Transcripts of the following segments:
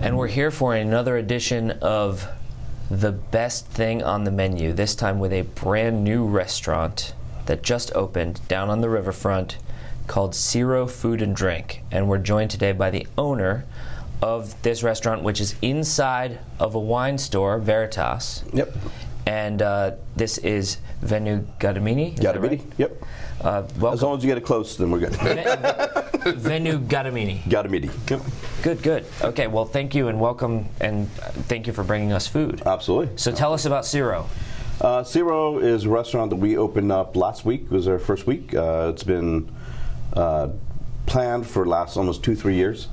And we're here for another edition of The Best Thing on the Menu, this time with a brand new restaurant that just opened down on the riverfront called Ciro Food and Drink. And we're joined today by the owner of this restaurant, which is inside of a wine store, Veritas. Yep. And this is Venu Gadamini. Gadamini, right? Yep. Welcome. As long as you get it close, then we're good. Venu Gadamini. Gadamini. Yep. Good, good. Okay, well, thank you and welcome, and thank you for bringing us food. Absolutely. So tell us about Ciro. Ciro is a restaurant that we opened up last week. It was our first week. It's been planned for the last almost 2-3 years.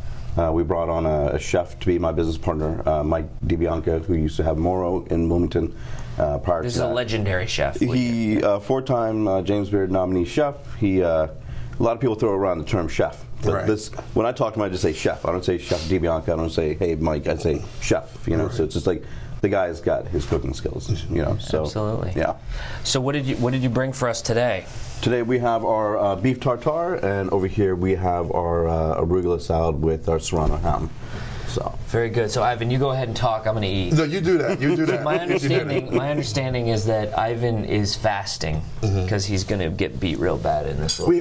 We brought on a chef to be my business partner, Mike DiBianca, who used to have Moro in Wilmington prior to that. This is a legendary chef. He, four-time James Beard nominee chef. He, a lot of people throw around the term chef. But right. this, when I talk to him, I just say chef. I don't say Chef DiBianca. I don't say, hey, Mike. I say chef. You know, right. So it's just like the guy's got his cooking skills. You know, so absolutely. Yeah. So what did you bring for us today? Today we have our beef tartare, and over here we have our arugula salad with our serrano ham. So very good. So Ivan, you go ahead and talk. I'm going to eat. No, you do that. You do that. My understanding is that Ivan is fasting because he's going to get beat real bad in this. We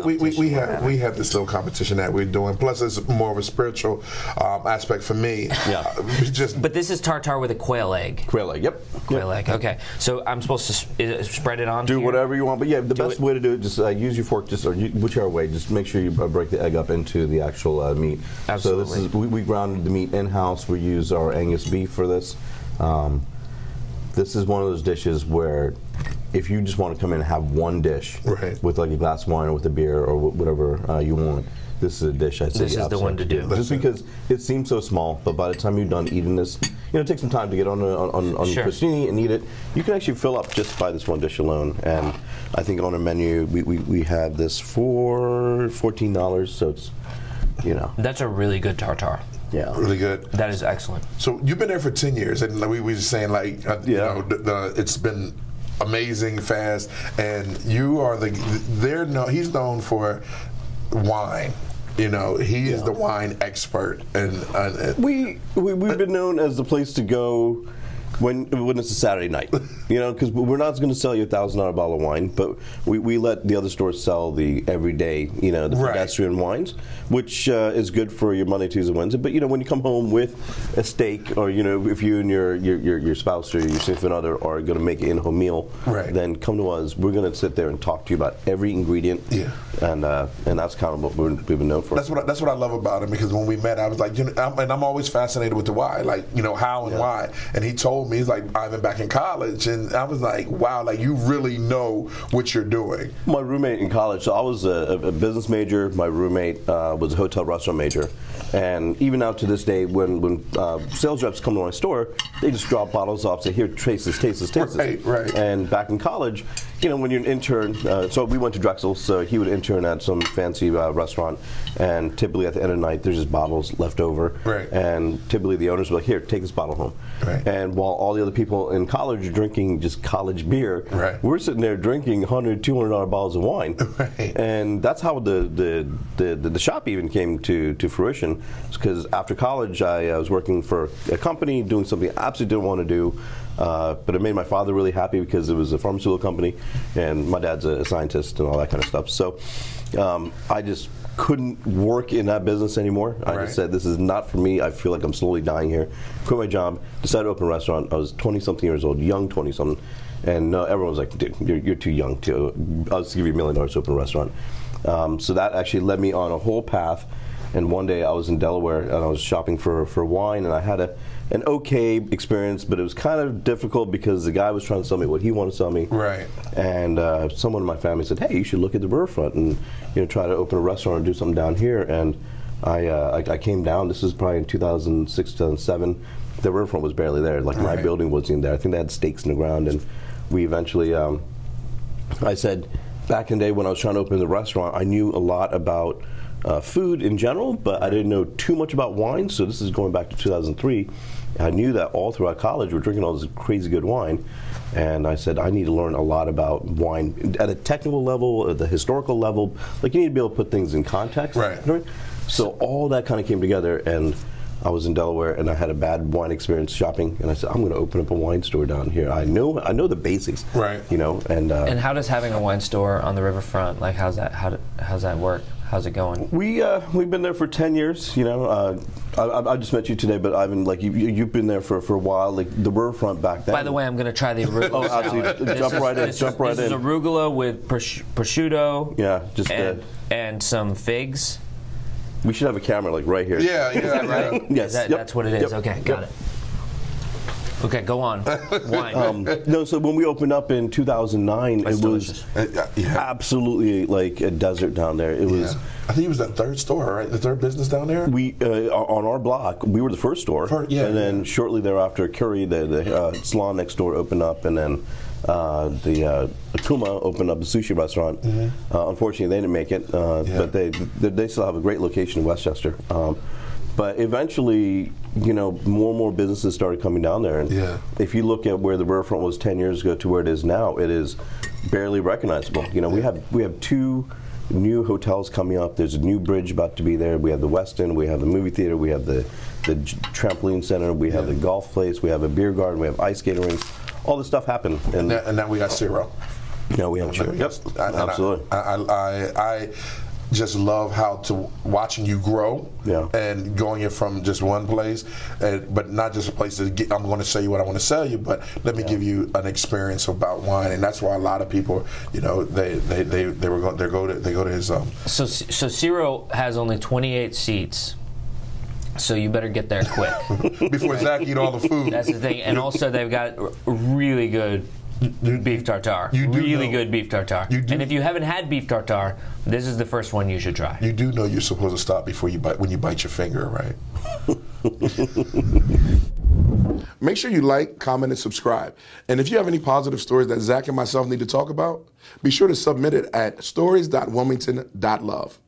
have this little competition that we're doing. Plus, it's more of a spiritual aspect for me. Yeah. But this is tartare with a quail egg. Quail egg. Yep. Quail egg. Okay. So I'm supposed to spread it on. Do whatever you want. But yeah, the best way to do it, just use your fork, or whichever way. Just make sure you break the egg up into the actual meat. Absolutely. So this is we ground the meat in-house. We use our Angus beef for this. This is one of those dishes where if you just want to come in and have one dish right. with like a glass of wine or with a beer or whatever you want, this is a dish I'd say this is the one to do. Just because it seems so small, but by the time you're done eating this, you know, take some time to get on sure. Crostini and eat it. You can actually fill up just by this one dish alone. And I think on our menu we have this for $14, so it's, you know. That's a really good tartare. Yeah, really good. That is excellent. So you've been there for 10 years, and we were just saying, like, you know, it's been amazing, fast, and you are he's known for wine. You know, he is the wine expert, and we've been known as the place to go when it's a Saturday night, you know, because we're not going to sell you a $1,000 bottle of wine, but we let the other stores sell the everyday, you know, the pedestrian wines, which is good for your Monday, Tuesday, Wednesday. But you know, when you come home with a steak, or you know, if you and your spouse or your significant other are going to make an in-home meal, then come to us. We're going to sit there and talk to you about every ingredient. Yeah. And that's kind of what we've been known for. That's what I love about him, because when we met, I was like, you know, I'm always fascinated with the why, like, you know, how and why. And he told me, he's like, Ivan, back in college, and I was like, wow, like you really know what you're doing. My roommate in college, so I was a business major. My roommate was a hotel restaurant major, and even now to this day, when sales reps come to my store, they just drop bottles off, say, here, taste this. Right. And back in college, you know, when you're an intern, so we went to Drexel, so he would intern at some fancy restaurant, and typically at the end of the night, there's just bottles left over. Right. And typically the owners were like, here, take this bottle home. Right. And while all the other people in college are drinking just college beer, we're sitting there drinking $100, $200 bottles of wine. Right. And that's how the shop even came to fruition. Because after college, I was working for a company, doing something I absolutely didn't want to do. But it made my father really happy because it was a pharmaceutical company, and my dad's a scientist and all that kind of stuff. So I just couldn't work in that business anymore. I just said, this is not for me. I feel like I'm slowly dying here. Quit my job, decided to open a restaurant. I was 20-something years old, young 20-something, and everyone was like, dude, you're too young to, I'll just give you $1 million to open a restaurant. So that actually led me on a whole path. And one day I was in Delaware and I was shopping for wine, and I had an okay experience, but it was kind of difficult because the guy was trying to sell me what he wanted to sell me. Right. And someone in my family said, hey, you should look at the riverfront and, you know, try to open a restaurant or do something down here. And I came down. This was probably in 2006, 2007. The riverfront was barely there. Like my building wasn't even there. I think they had stakes in the ground, and we eventually. I said, back in the day when I was trying to open the restaurant, I knew a lot about food in general, but I didn't know too much about wine. So this is going back to 2003. I knew that all throughout college we're drinking all this crazy good wine, and I said I need to learn a lot about wine at a technical level, at the historical level. Like, you need to be able to put things in context. Right. So all that kind of came together, and I was in Delaware and I had a bad wine experience shopping, and I said, I'm going to open up a wine store down here. I know the basics, right? You know, and how does having a wine store on the riverfront, like, how's that work? How's it going? We've been there for 10 years. You know, I just met you today, but Ivan, like you've been there for a while. Like the riverfront back then. By the way, I'm going to try the arugula. Oh, absolutely! Jump right in. This is arugula with prosciutto. Yeah, just and some figs. We should have a camera like right here. Yeah, Is that right? Yes, that's what it is. Yep. Okay, got it. Okay, go on. Wine. No, so when we opened up in 2009, That's it was absolutely like a desert down there. It was. I think it was the third store, right? The third business down there. We on our block, we were the first store, and then shortly thereafter, Curry, the salon next door, opened up, and then the Akuma opened up a sushi restaurant. Unfortunately, they didn't make it, but they still have a great location in Westchester. But eventually, you know, more and more businesses started coming down there. And if you look at where the riverfront was 10 years ago to where it is now, it is barely recognizable. You know, we have 2 new hotels coming up. There's a new bridge about to be there. We have the Westin, we have the movie theater, we have the trampoline center, we have the golf place, we have a beer garden, we have ice skating rinks. All this stuff happened. And now we got Ciro. Now we have Ciro. Yep, absolutely. I just love watching you grow, and going in from just one place, but not just a place that I'm going to show you what I want to sell you, but let me give you an experience about wine, and that's why a lot of people, you know, they go to his. So Ciro has only 28 seats. So you better get there quick before Zach eat all the food. That's the thing, and also they've got really good beef tartare. Really good beef tartare. And if you haven't had beef tartare, this is the first one you should try. You do know you're supposed to stop before you bite, when you bite your finger, right? Make sure you like, comment, and subscribe. And if you have any positive stories that Zach and myself need to talk about, be sure to submit it at stories.wilmington.love.